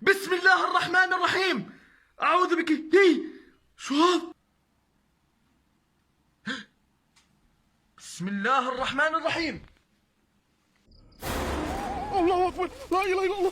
بسم الله الرحمن الرحيم. أعوذ بك. شو هذا؟ بسم الله الرحمن الرحيم. الله أكبر، لا إله إلا الله.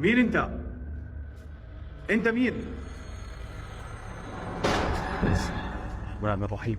مين أنت؟ أنت مين؟ الرحمن الرحيم.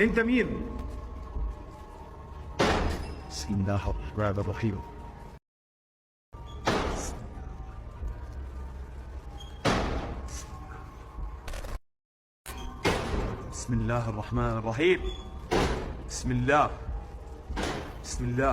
أنت مين؟ بسم الله الرحمن الرحيم. بسم الله الرحمن الرحيم. بسم الله. بسم الله.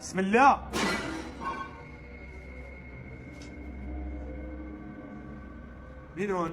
بسم الله. مين هون؟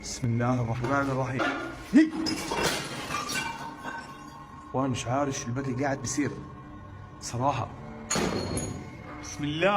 بسم الله الرحمن الرحيم. وانا مش عارف شو الباقي قاعد بيصير صراحة. بسم الله.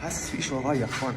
حاسس في شيء وراي يا اخوان.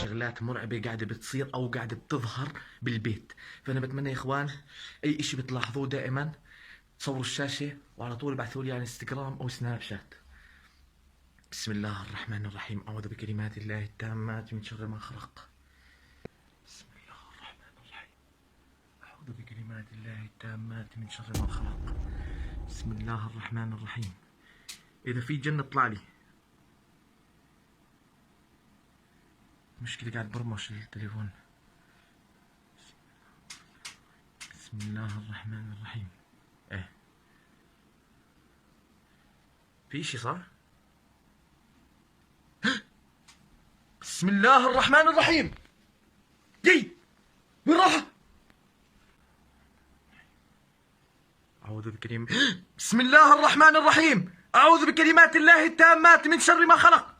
شغلات مرعبة قاعدة بتصير أو قاعدة بتظهر بالبيت، فأنا بتمنى يا إخوان أي إشي بتلاحظوه دائما تصوروا الشاشة وعلى طول ابعثوا لي على انستغرام أو سناب شات. بسم الله الرحمن الرحيم. أعوذ بكلمات الله التامات من شر ما خلق. بسم الله الرحمن الرحيم. أعوذ بكلمات الله التامات من شر ما خلق. بسم الله الرحمن الرحيم. إذا في جنة اطلع لي. مشكلة قاعد برمش التليفون. بسم الله الرحمن الرحيم. إيه في إشي صح؟ بسم الله الرحمن الرحيم. وين راح؟ أعوذ بكلمات بسم الله الرحمن الرحيم. أعوذ بكلمات الله التامات من شر ما خلق.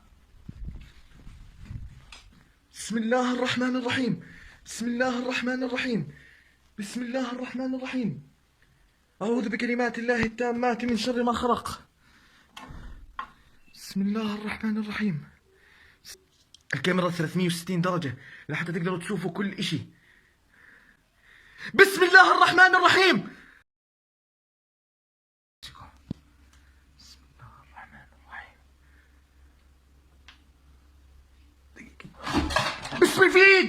بسم الله الرحمن الرحيم. بسم الله الرحمن الرحيم. بسم الله الرحمن الرحيم. أعوذ بكلمات الله التامات من شر ما خلق. بسم الله الرحمن الرحيم. الكاميرا 360 درجة لحتى تقدروا تشوفوا كل إشي. بسم الله الرحمن الرحيم. بسم الله الرحمن الرحيم. بسم الفيد.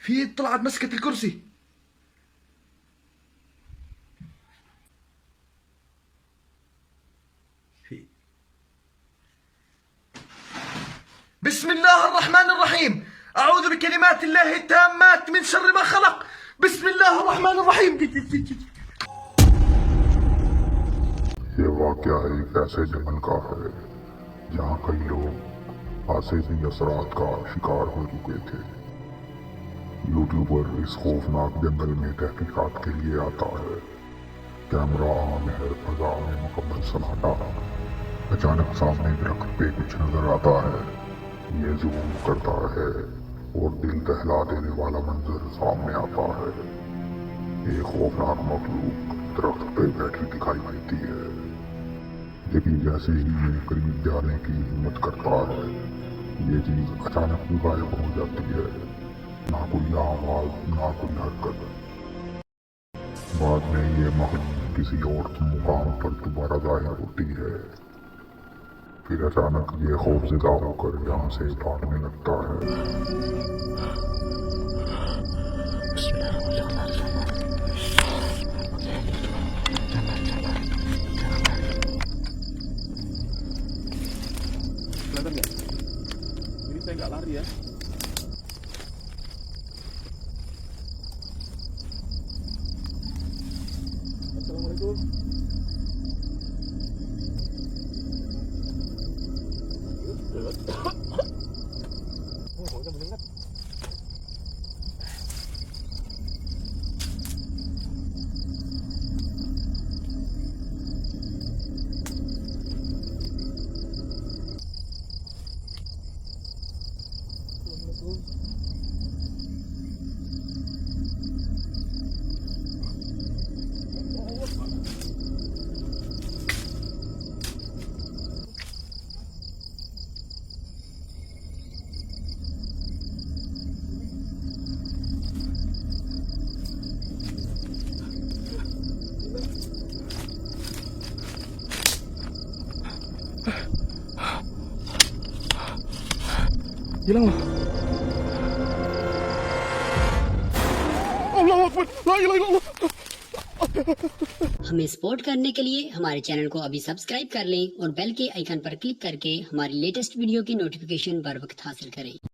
في يد طلعت مسكت الكرسي. بسم الله الرحمن الرحيم. أعوذ بكلمات الله التامات من شر ما خلق. بسم الله الرحمن الرحيم. یہ واقعہ ایک ایسے جنگل کا ہے جہاں کئی لوگ آسیبی اثرات کا شکار ہو چکے تھے۔ یوٹیوبر اس خوفناک جنگل میں تحقیقات کے لیے آتا ہے۔ کیمرہ عام ہے، فضا میں مکمل سناٹا۔ اچانک سامنے درخت پہ کچھ نظر آتا ہے۔ یہ زوم کرتا ہے اور دل دہلا دینے والا منظر سامنے آتا ہے۔ ایک خوفناک مخلوق درخت پہ بیٹھی دکھائی دیتی ہے، لیکن جیسے ہی یہ قریب جانے کی ہمت کرتا ہے، یہ چیز اچانک غائب ہو جاتی ہے۔ نہ کوئی آواز، نہ کوئی حرکت۔ بعد میں یہ مخلوق کسی اور مقام پر دوبارہ ظاہر ہوتی ہے، پھر اچانک یہ خوفزدہ ہو کر یہاں سے بھاگنے لگتا ہے۔ Kelihatan nggak? Ini saya nggak lari ya. Assalamualaikum. Oh, baunya menyengat. Hilang loh. Allahu Akbar. La ilaha illallah. ہمیں سپورٹ کرنے کے لیے ہمارے چینل کو ابھی سبسکرائب کر لیں اور بیل کے آئیکن پر کلک کر کے ہماری لیٹسٹ ویڈیو کی نوٹیفیکیشن بر وقت حاصل کریں۔